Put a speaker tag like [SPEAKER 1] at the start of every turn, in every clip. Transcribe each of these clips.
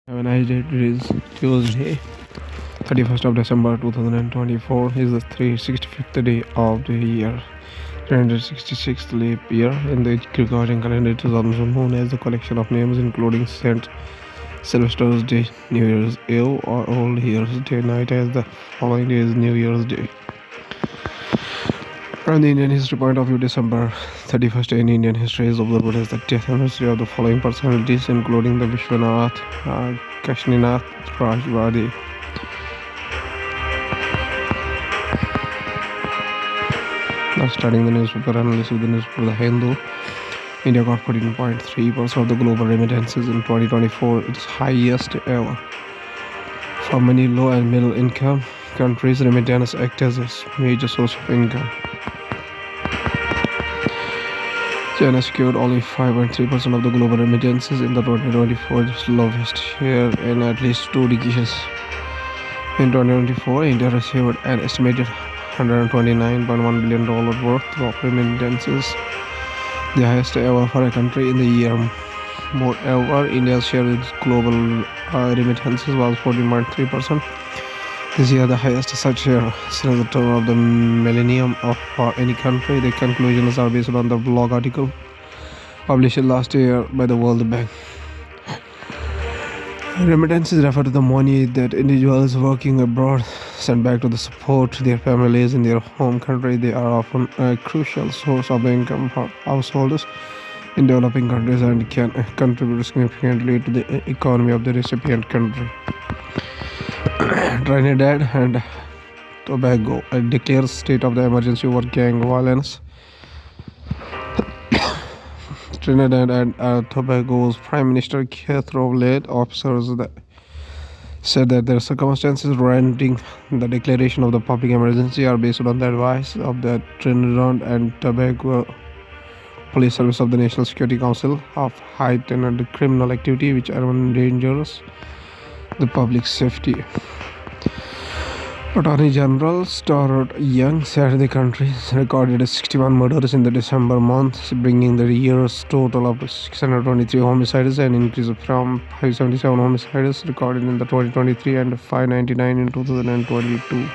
[SPEAKER 1] Have a nice day. Today is Tuesday, 31st of December 2024 is the 365th day of the year, 366th leap year in the Gregorian calendar. It is also known as the collection of names including Saint Sylvester's Day, New Year's Eve, or Old Year's Day night, as the following day is New Year's Day. From the Indian history point of view, December 31st in Indian history is observed as the death anniversary of the following personalities, including the Vishwanath Kashninath Rajwadi. Now starting the newspaper analysis with the newspaper The Hindu. India got 14.3% of the global remittances in 2024, its highest ever. For many low and middle income countries, remittance act as a major source of income. China secured only 5.3% of the global remittances in the 2024, its lowest share in at least 2 decades. In 2024, India received an estimated $129.1 billion worth of remittances, the highest ever for a country in the year. Moreover, India's share in global remittances was 14.3%. This year, the highest such share since the turn of the millennium for any country. The conclusions are based on the blog article published last year by the World Bank. Remittances refer to the money that individuals working abroad send back to support their families in their home country. They are often a crucial source of income for households in developing countries and can contribute significantly to the economy of the recipient country. Trinidad and Tobago declares state of the emergency over gang violence. Trinidad and Tobago's Prime Minister Keith led officers said that their circumstances warranting the declaration of the public emergency are based on the advice of the Trinidad and Tobago Police Service of the National Security Council of heightened criminal activity which endangers the public safety. Attorney General Stuart Young said the country recorded 61 murders in the December month, bringing the year's total up to 623 homicides, an increase from 577 homicides recorded in the 2023 and 599 in 2022.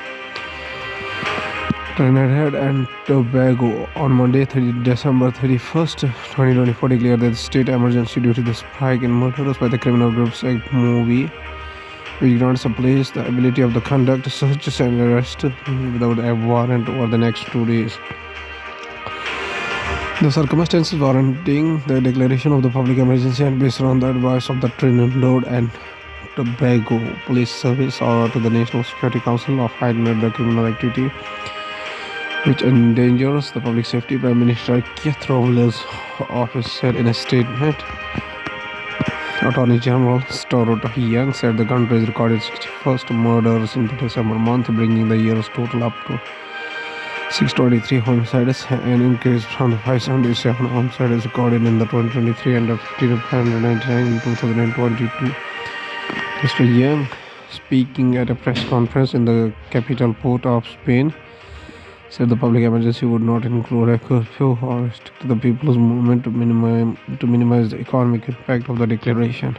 [SPEAKER 1] Trinidad and Tobago on Monday, December 31st, 2024 declared the state emergency due to the spike in murders by the criminal groups Act Movie, which grants the police the ability of the conduct searches and arrest without a warrant over the next 2 days. The circumstances warranting the declaration of the public emergency and based on the advice of the Trinidad and Tobago Police Service or to the National Security Council of heightened the criminal activity which endangers the public safety, Prime Minister Keith Rowley's office said in a statement. Attorney General Stuart Young said the country has recorded 61st murders in the December month, bringing the year's total up to 623 homicides, an increase from the 577 homicides recorded in the 2023 and 1599 in 2022. Mr. Young, speaking at a press conference in the capital port of Spain, said the public emergency would not include a curfew or restrict the people's movement to minimize the economic impact of the declaration.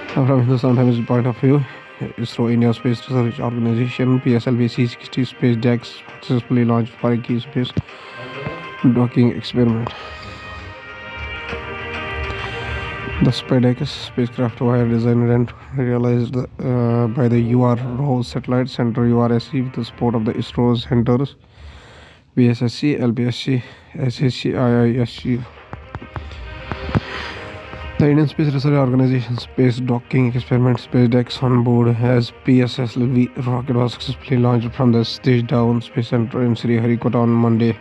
[SPEAKER 1] Now, from Hindustan Times point of view, ISRO, India Space Research Organization, PSLV C-60 space decks successfully launched for a key space docking experiment. The SpaceX spacecraft were designed and realized by the UR Satellite Center URSC with the support of the ISRO centers BSSC, LPSC, SSC, IISC. The Indian Space Research Organization space docking experiment SpaceX on board as PSLV rocket was successfully launched from the Stage-Down Space Center in Sriharikota on Monday.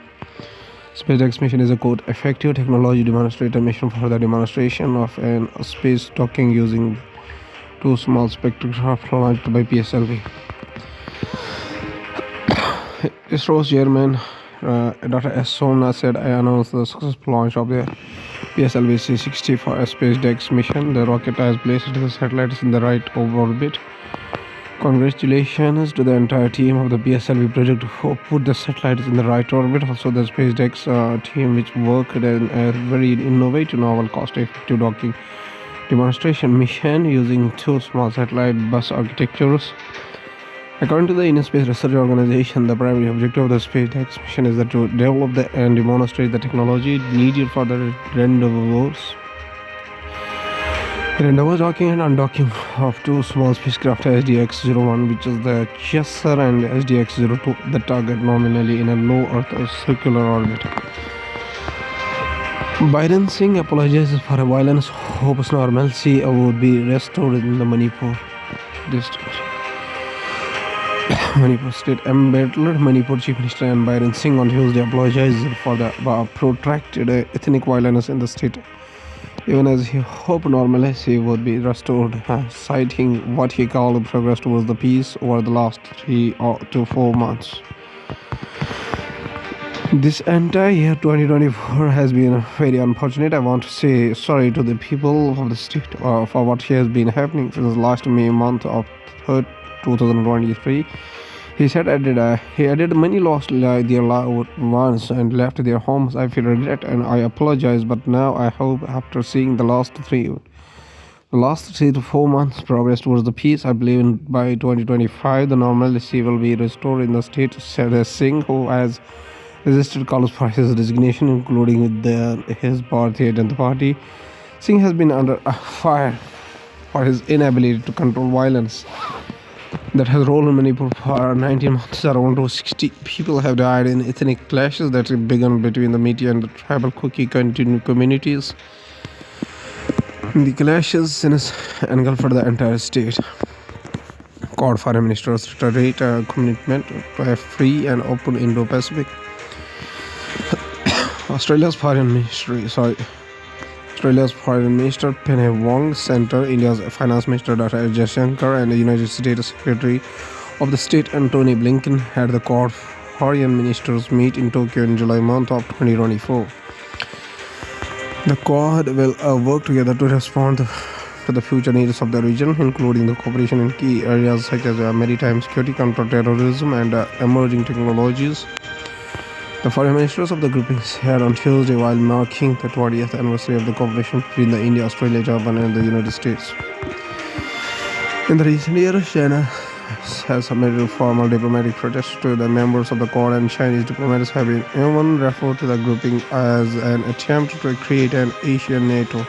[SPEAKER 1] SpaceX mission is a effective technology demonstrator mission for the demonstration of an space docking using 2 small spacecraft launched by PSLV. ISRO's chairman Dr. S. Somnath said, "I announced the successful launch of the PSLV C-60 for a SpaceX mission. The rocket has placed the satellites in the right orbit. Congratulations to the entire team of the PSLV project who put the satellites in the right orbit. Also the SpaceX team which worked in a very innovative, novel, cost-effective docking demonstration mission using two small satellite bus architectures. According to the Indian Space Research Organization, the primary objective of the SpaceX mission is to develop and demonstrate the technology needed for the rendezvous. Docking and undocking of two small spacecraft SDX-01, which is the Chaser, and SDX-02, the target nominally in a low Earth circular orbit. Biden Singh apologizes for violence, hopes normalcy would be restored in the Manipur district. Manipur State embattled Manipur Chief Minister and Biden Singh on Tuesday apologized for the protracted ethnic violence in the state, even as he hoped normalcy would be restored, citing what he called progress towards the peace over the last 3 to 4 months. This entire year 2024 has been very unfortunate. I want to say sorry to the people of the state for what has been happening since last May month of 2023. He said, he added, many lost their loved ones and left their homes. I feel regret and I apologize, but now I hope after seeing the last 3 to 4 months progress towards the peace, I believe by 2025 the normalcy will be restored in the state, said Singh, who has resisted calls for his resignation, including with his party and the party. Singh has been under fire for his inability to control violence that has rolled in Manipur for 19 months. Around 260 people have died in ethnic clashes that began between the Metis and the tribal Kuki communities. The clashes engulfed the entire state. Called Foreign Minister's reiterate a commitment to a free and open Indo-Pacific. Australia's Foreign Minister Penny Wong, India's Finance Minister Dr. Jaishankar, and the United States Secretary of the State Antony Blinken had the Quad foreign ministers meet in Tokyo in July month of 2024. The Quad will work together to respond to the future needs of the region, including the cooperation in key areas such as maritime security, counter-terrorism, and emerging technologies. The foreign ministers of the grouping said on Tuesday while marking the 20th anniversary of the cooperation between India, Australia, Japan, and the United States. In the recent years, China has submitted formal diplomatic protests to the members of the Quad, and Chinese diplomats have been even referred to the grouping as an attempt to create an Asian NATO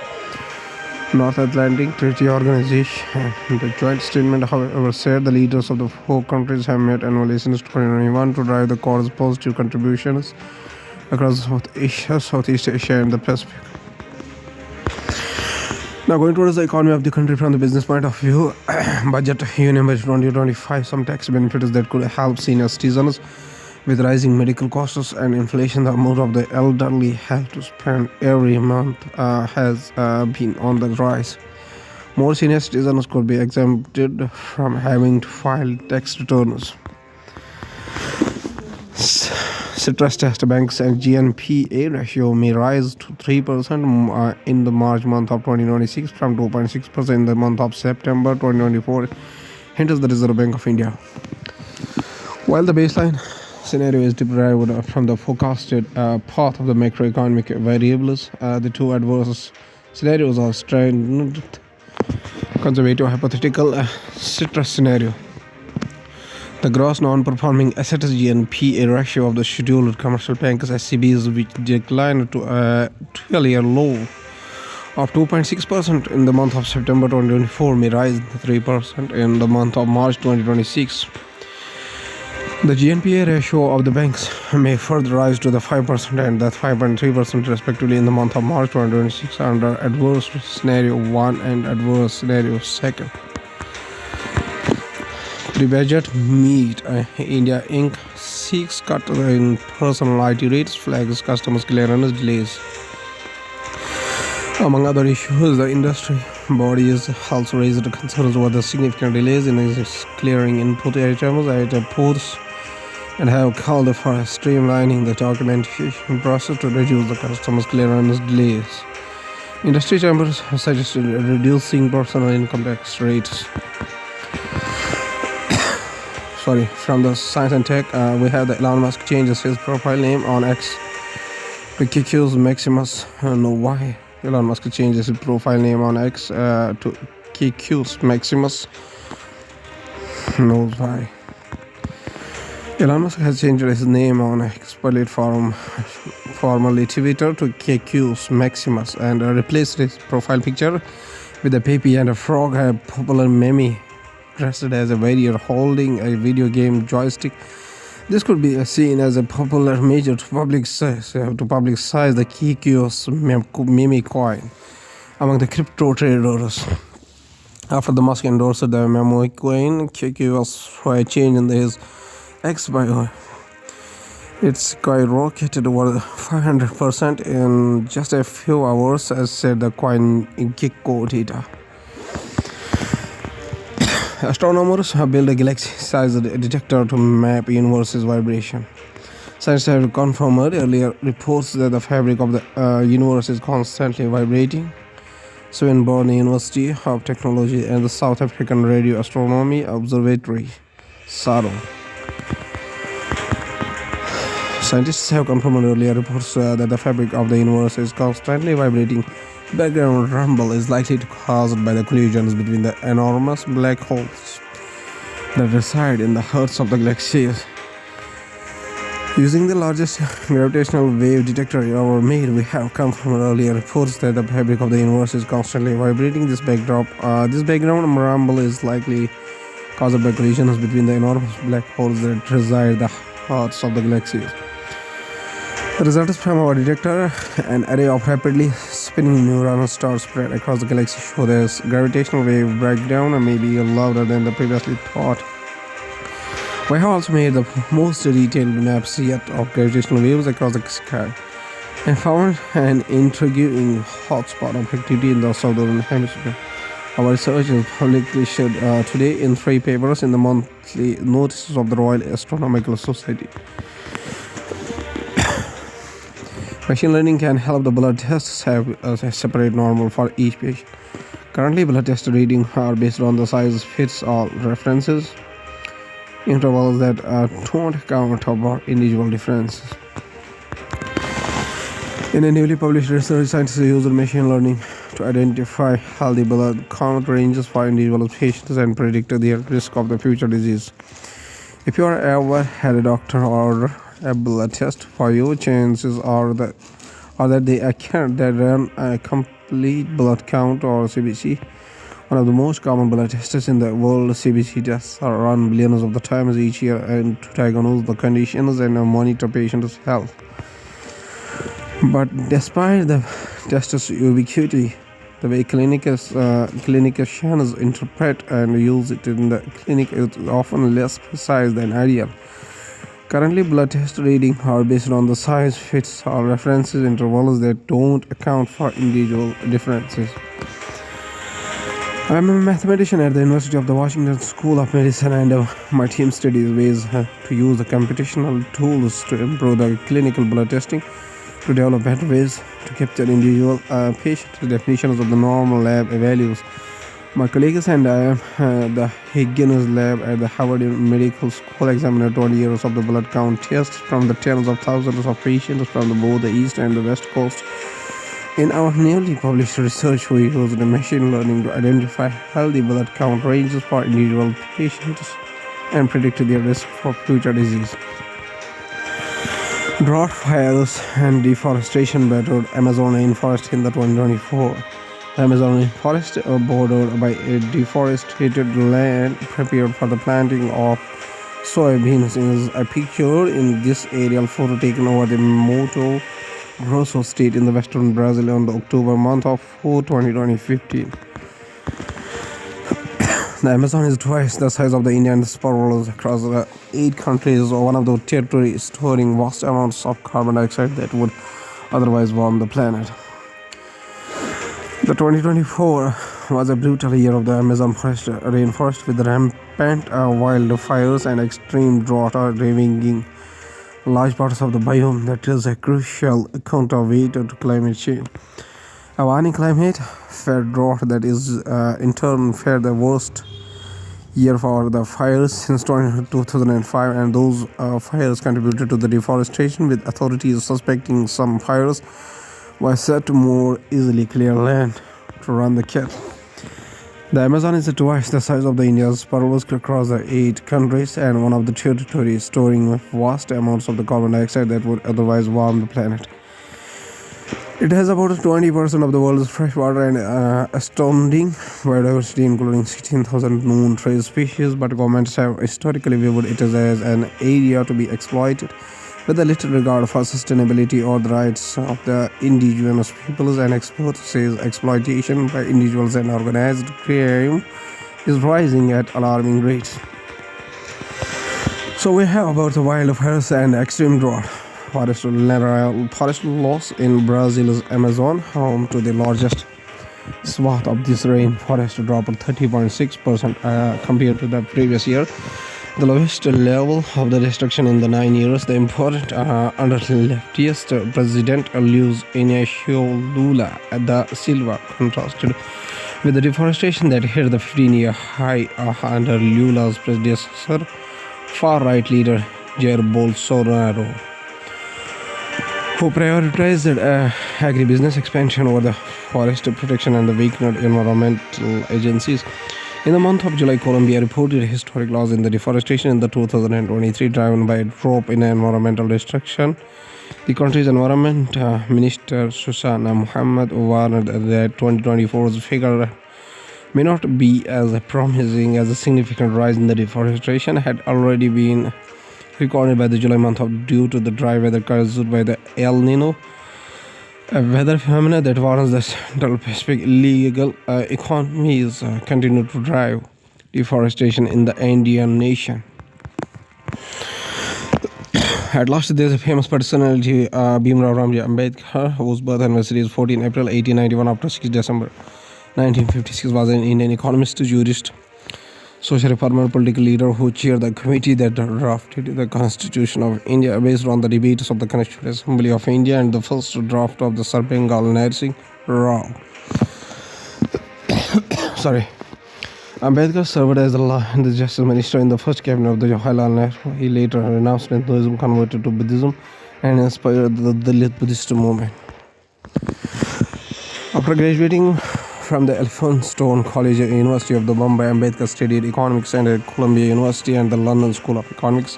[SPEAKER 1] North Atlantic Treaty Organization. The joint statement, however, said the leaders of the 4 countries have met annually since 2021 to drive the Quad's positive contributions across South Asia, Southeast Asia, and the Pacific. Now, going towards the economy of the country from the business point of view, Union Budget 2025, some tax benefits that could help senior citizens with rising medical costs and inflation. The amount of the elderly have to spend every month has been on the rise. More senior citizens could be exempted from having to file tax returns. Stress test banks and GNPA ratio may rise to 3% in the March month of 2026 from 2.6% in the month of September 2024, hints the Reserve Bank of India. While the baseline scenario is derived from the forecasted path of the macroeconomic variables, the two adverse scenarios are strengthened conservative hypothetical stress scenario. The gross non-performing assets GNPA ratio of the scheduled commercial banks SCBs, which declined to a 12-year low of 2.6% in the month of September 2024, may rise to 3% in the month of March 2026. The GNPA ratio of the banks may further rise to the 5% and the 5.3% respectively in the month of March 2026 under adverse scenario 1 and adverse scenario 2. Pre-budget meet India Inc. seeks cut in personal IT rates, flags customers clearance delays. Among other issues, the industry bodies also raised concerns over the significant delays in clearing input items at ports and have called for streamlining the documentation process to reduce the customs clearance delays. Industry chambers have suggested reducing personal income tax rates. From the science and tech, we have the Elon Musk changes his profile name on X to Kiku's Maximus. No, why? Elon Musk changes his profile name on X to KQ's Maximus. Knows why. Elon Musk has changed his name on X platform, formerly Twitter, to KQ's Maximus, and replaced his profile picture with a baby and a frog, a popular meme dressed as a warrior holding a video game joystick. This could be seen as a popular measure to publicize the KQ's meme coin among the crypto traders. After the Musk endorsed the meme coin, KQ was for a change in his X bio. It skyrocketed over 500% in just a few hours, as said the coin Gecko data. Astronomers have built a galaxy-sized detector to map universe's vibration. Scientists have confirmed earlier reports that the fabric of the universe is constantly vibrating. Swinburne University of Technology and the South African Radio Astronomy Observatory, SARO. Scientists have confirmed earlier reports that the fabric of the universe is constantly vibrating. Background rumble is likely caused by the collisions between the enormous black holes that reside in the hearts of the galaxies. Using the largest gravitational wave detector ever made, we have confirmed earlier reports that the fabric of the universe is constantly vibrating. This background rumble is likely caused by collisions between the enormous black holes that reside in the hearts of the galaxies. The results from our detector, an array of rapidly spinning neutron stars spread across the galaxy, show this gravitational wave breakdown may be louder than the previously thought. We have also made the most detailed maps yet of gravitational waves across the sky and found an intriguing hotspot of activity in the southern hemisphere. Our research is publicly shared today in 3 papers in the monthly notices of the Royal Astronomical Society. Machine learning can help the blood tests have a separate normal for each patient. Currently, blood test readings are based on the size-fits-all references intervals that don't account for individual differences. In a newly published research, scientists used machine learning to identify healthy blood count ranges for individual patients and predict their risk of the future disease. If you are ever had a doctor order a blood test for you, chances are that they run a complete blood count or CBC. One of the most common blood tests in the world, CBC tests are run billions of the times each year and to diagnose the conditions and monitor patients' health. But despite the test's ubiquity, the way clinicians interpret and use it in the clinic is often less precise than ideal. Currently, blood test readings are based on the size-fits-all references intervals that don't account for individual differences. I am a mathematician at the University of the Washington School of Medicine, and my team studies ways to use the computational tools to improve the clinical blood testing, to develop better ways to capture individual patient definitions of the normal lab values. My colleagues and I am the Higgins lab at the Harvard Medical School examined 20 years of the blood count tests from the tens of thousands of patients from both the East and the West Coast. In our newly published research, we used machine learning to identify healthy blood count ranges for individual patients and predict their risk for future disease. Drought fires and deforestation battered Amazon rainforest in the 2024. The Amazon forest, bordered by a deforested land prepared for the planting of soybeans, is a picture in this aerial photo taken over the Mato Grosso state in the western Brazil on the October month of 2015. The Amazon is twice the size of the Indian sprawls across 8 countries, or one of the territories storing vast amounts of carbon dioxide that would otherwise warm the planet. The 2024 was a brutal year of the Amazon rainforest with rampant wildfires and extreme drought ravaging large parts of the biome that is a crucial counterweight to climate change. A warning climate-fed drought that is in turn fared the worst year for the fires since 2005, and those fires contributed to the deforestation, with authorities suspecting some fires was set to more easily clear land to run the cattle. The Amazon is twice the size of the India's pervasive across the 8 countries and one of the territories storing vast amounts of the carbon dioxide that would otherwise warm the planet. It has about 20% of the world's freshwater and astounding biodiversity, including 16,000 known trade species, but governments have historically viewed it as an area to be exploited, with a little regard for sustainability or the rights of the indigenous peoples. And experts say exploitation by individuals and organized crime is rising at alarming rates. So we have about the wildfires and extreme drought. Forest loss in Brazil's Amazon, home to the largest swath of this rainforest, dropped 30.6% compared to the previous year, the lowest level of the destruction in the 9 years. The important under leftist President Luiz Inácio Lula da Silva contrasted with the deforestation that hit the 15-year high under Lula's predecessor, far-right leader Jair Bolsonaro, who prioritized agribusiness expansion over the forest protection and the weakened environmental agencies. In the month of July, Colombia reported historic loss in the deforestation in the 2023, driven by a drop in environmental destruction. The country's environment minister Susana Muhammad warned that 2024's figure may not be as promising, as a significant rise in the deforestation had already been recorded by the July month due to the dry weather caused by the El Nino, a weather phenomenon that warrants the Central Pacific. Illegal economies continue to drive deforestation in the Indian nation. At last, there is a famous personality, Bhimrao Ramji Ambedkar, whose birth anniversary is 14 April 1891, after 6 December 1956, was an Indian economist, jurist, social reformer, political leader who chaired the committee that drafted the Constitution of India based on the debates of the Constituent Assembly of India and the first draft of the Sir Bengal Narsingh Rao. Ambedkar served as the Law and the Justice Minister in the first cabinet of the Jawaharlal Nehru. He later renounced Hinduism, converted to Buddhism, and inspired the Dalit Buddhist movement. After graduating from the Elphinstone College, University of the Bombay, Ambedkar studied economics at Columbia University and the London School of Economics,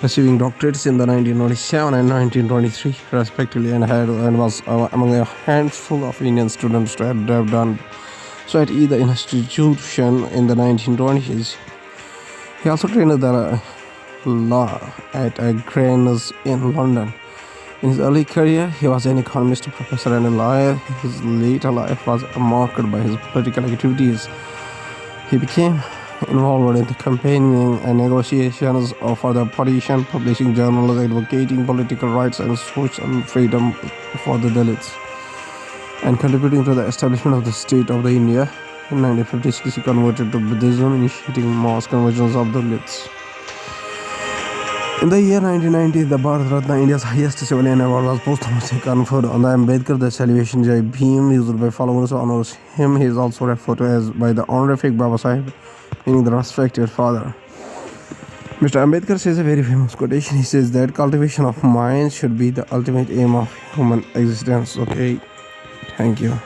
[SPEAKER 1] receiving doctorates in the 1927 and 1923 respectively, and was among a handful of Indian students to have done so at either institution in the 1920s. He also trained the law at Greenwich in London. In his early career, he was an economist, professor, and a lawyer. His later life was marked by his political activities. He became involved in the campaigning and negotiations for the opposition, publishing journals advocating political rights and social freedom for the Dalits, and contributing to the establishment of the State of the India. In 1956, he converted to Buddhism, initiating mass conversions of the Dalits. In the year 1990, the Bharat Ratna, India's highest civilian award, was posthumously conferred on the Ambedkar. The celebration Jai Bhim, used by followers, honors him. He is also referred to as by the honorific Baba Sahib, meaning the respected father. Mr. Ambedkar says a very famous quotation. He says that cultivation of mind should be the ultimate aim of human existence. Okay, thank you.